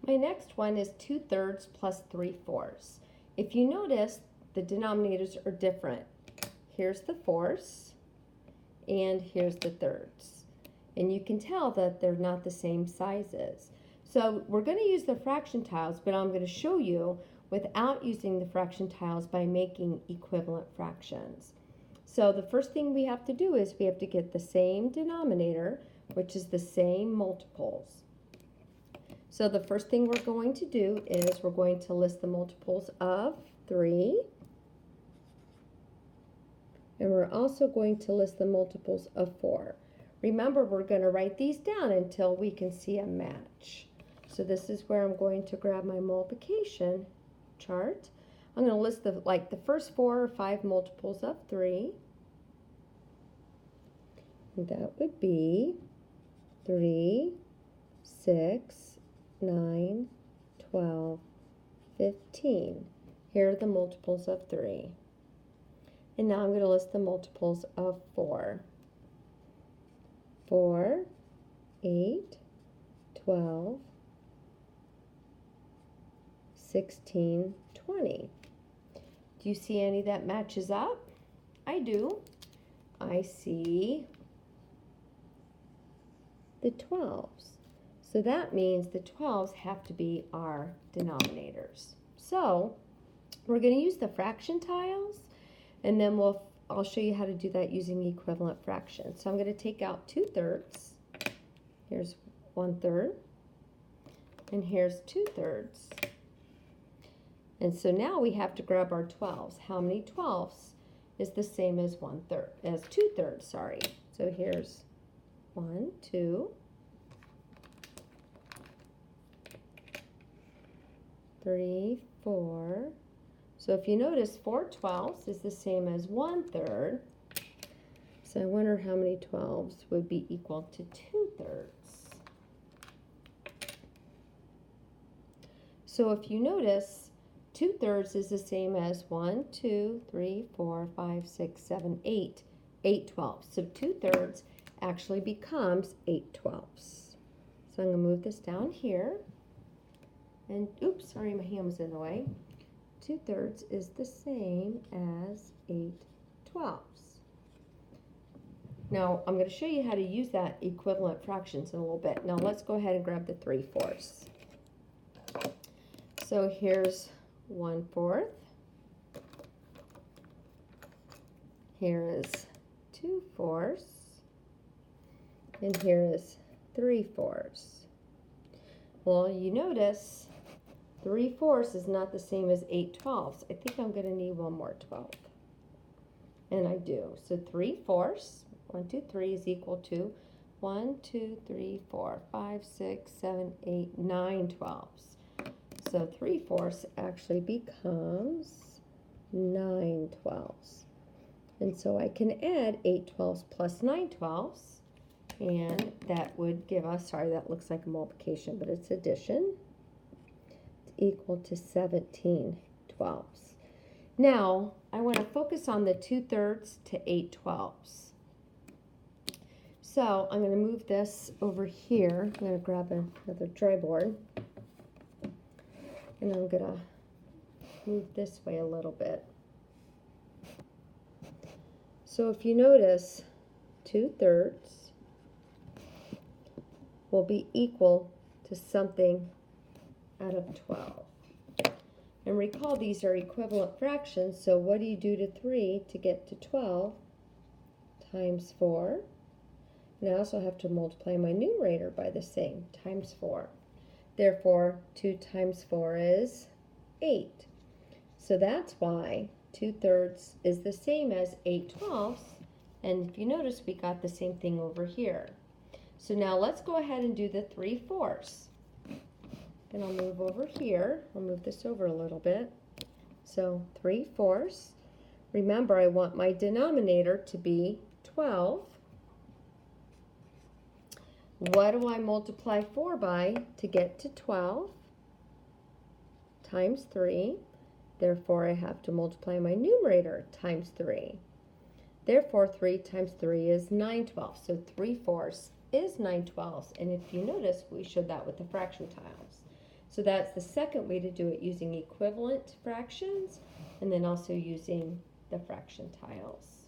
My next one is 2/3 plus 3/4. If you notice, the denominators are different. Here's the fourths, and here's the thirds. And you can tell that they're not the same sizes. So we're going to use the fraction tiles, but I'm going to show you without using the fraction tiles by making equivalent fractions. So the first thing we have to do is we have to get the same denominator, which is the same multiples. So the first thing we're going to do is we're going to list the multiples of 3. And we're also going to list the multiples of 4. Remember, we're going to write these down until we can see a match. So this is where I'm going to grab my multiplication chart. I'm going to list the first 4 or 5 multiples of 3. And that would be 3, 6, 9, 12, 15. Here are the multiples of 3. And now I'm going to list the multiples of 4. 4, 8, 12, 16, 20. Do you see any that matches up? I do. I see the 12s. So that means the 12s have to be our denominators. So we're going to use the fraction tiles, and then I'll show you how to do that using equivalent fractions. So I'm going to take out 2/3. Here's 1/3. And here's 2/3. And so now we have to grab our 12s. How many 12s is the same as 2/3, sorry. So here's 1, 2, 3, 4. So if you notice, 4 12s is the same as 1/3. So I wonder how many 12s would be equal to 2/3. So if you notice, 2/3 is the same as 1, 2, 3, 4, 5, 6, 7, 8. 8 12s. So 2/3 actually becomes 8 12s. So I'm going to move this down here. And oops, sorry, my hand was in the way. 2/3 is the same as 8 12s. Now I'm going to show you how to use that equivalent fractions in a little bit. Now let's go ahead and grab the 3/4. So here's 1/4. Here is 2/4. And here is 3/4. Well, you notice 3/4 is not the same as 8 12s. I think I'm going to need one more 12. And I do. So 3/4, 1, 2, 3 is equal to 1, 2, 3, 4, 5, 6, 7, 8, 9 12s. So 3/4 actually becomes 9 12s. And so I can add 8 12s plus 9 12s. And that would give us, sorry, that looks like a multiplication, but it's addition. It's equal to 17 12s. Now, I want to focus on the 2/3 to 8 12s. So I'm going to move this over here. I'm going to grab another dry board. And I'm going to move this way a little bit. So if you notice, 2/3 will be equal to something out of 12. And recall, these are equivalent fractions, so what do you do to 3 to get to 12? Times 4. And I also have to multiply my numerator by the same, times 4. Therefore, 2 times 4 is 8. So that's why 2/3 is the same as 8 12s. And if you notice, we got the same thing over here. So now let's go ahead and do the 3/4. And I'll move over here. I'll move this over a little bit. So 3/4. Remember, I want my denominator to be 12. What do I multiply 4 by to get to 12? Times 3. Therefore, I have to multiply my numerator times 3. Therefore, 3 times 3 is 9 12. So 3/4 is 9 12. And if you notice, we showed that with the fraction tiles. So that's the second way to do it, using equivalent fractions and then also using the fraction tiles.